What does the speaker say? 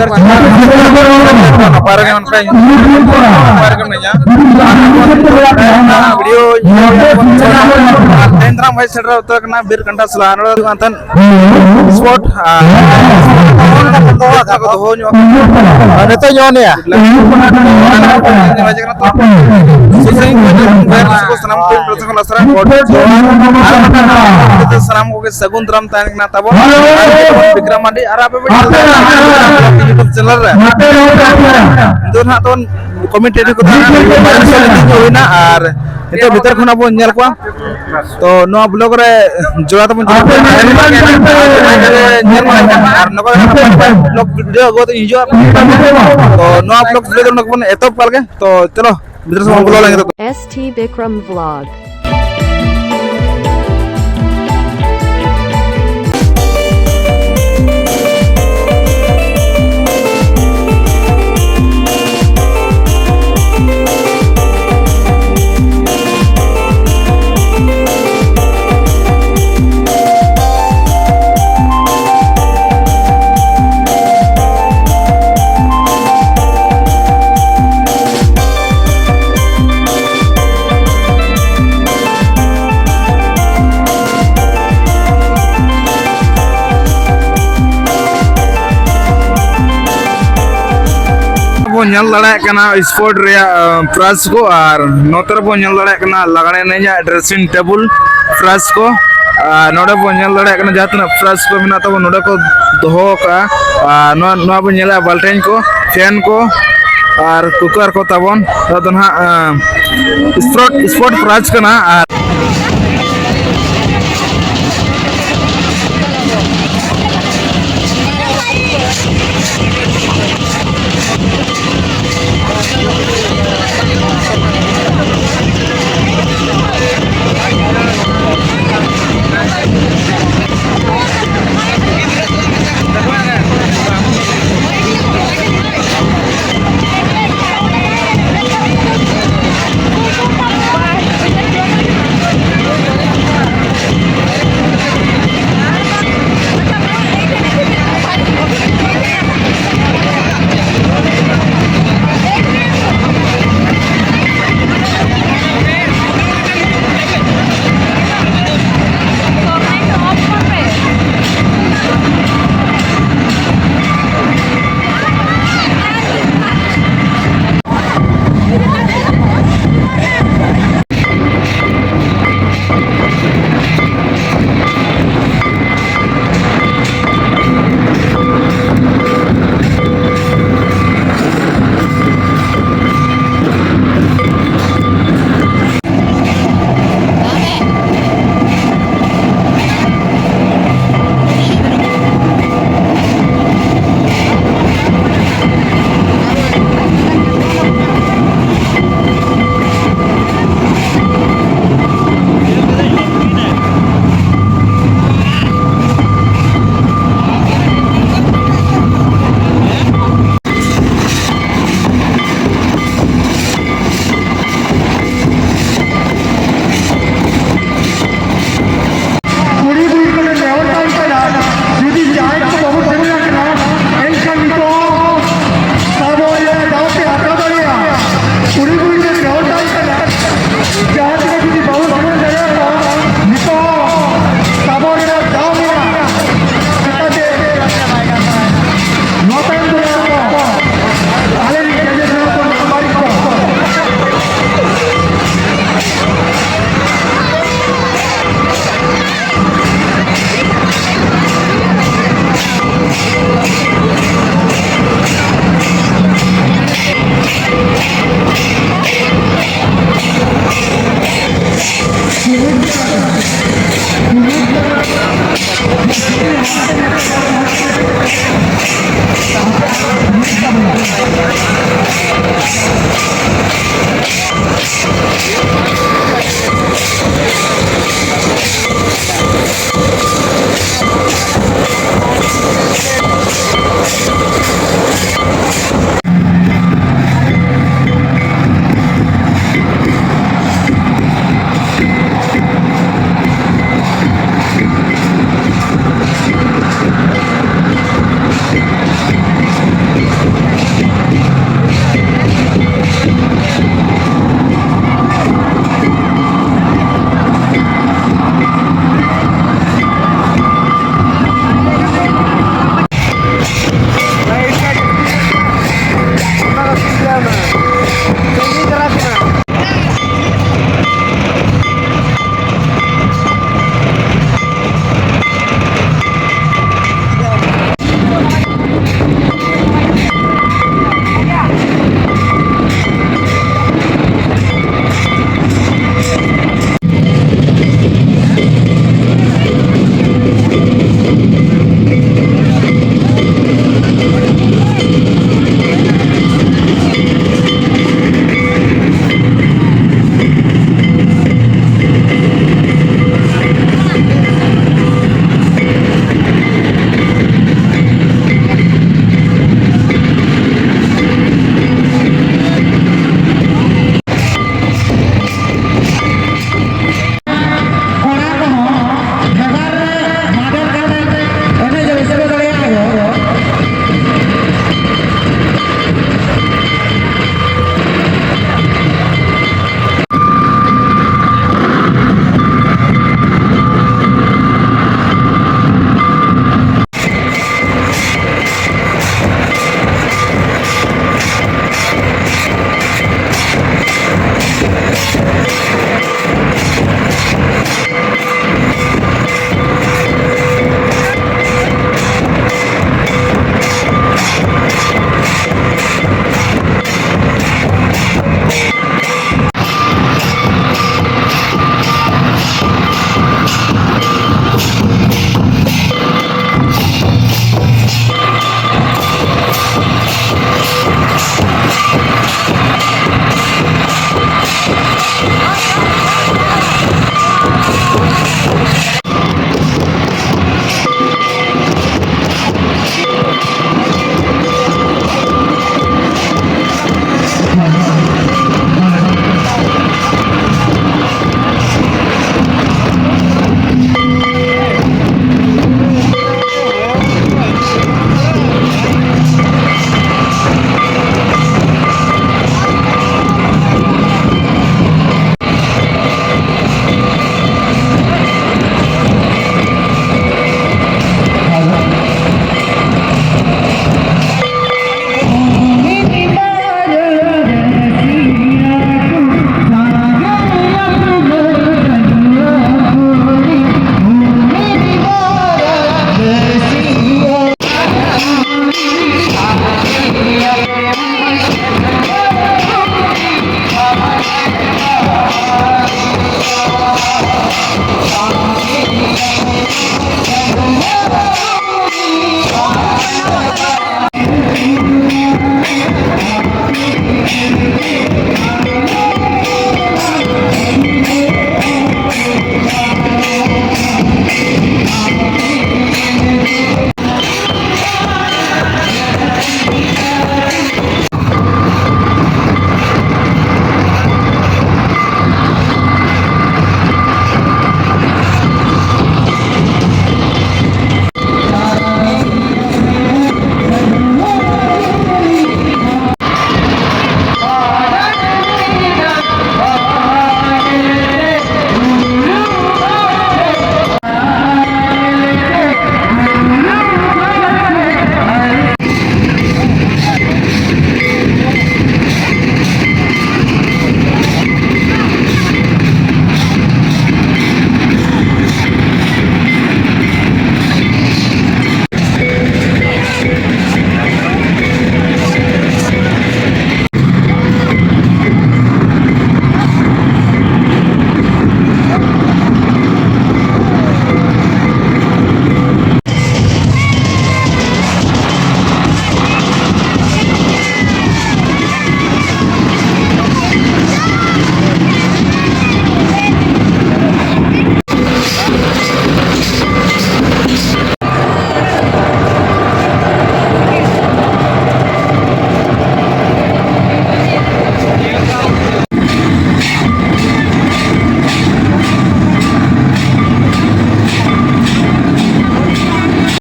agar paragan kan video tendram vai sedra utak na bir kanta selana antan sport itu nyon ya senam ko sagun tram tanik na tabo Bikram Mandi Arab YouTube channel re don ha ton commentator ko na ar itu bitar khona bon nyal ko to no blog re jola to bon nyal ar no ko blog video go to enjoy to no blog video no bon etop kal ke to chalo bitar sama blog lagi to ST Bikram Vlog. nyal lada kana sport rea prize ko ar notar bo nyal lada kana lagane neja dressing table prize ko noda bo nyal lada kana jatna prize ko mina tabo noda ko doho ka no bo nyala balten ko fan ko ar cooker ko tabon tadon ha sport prize kana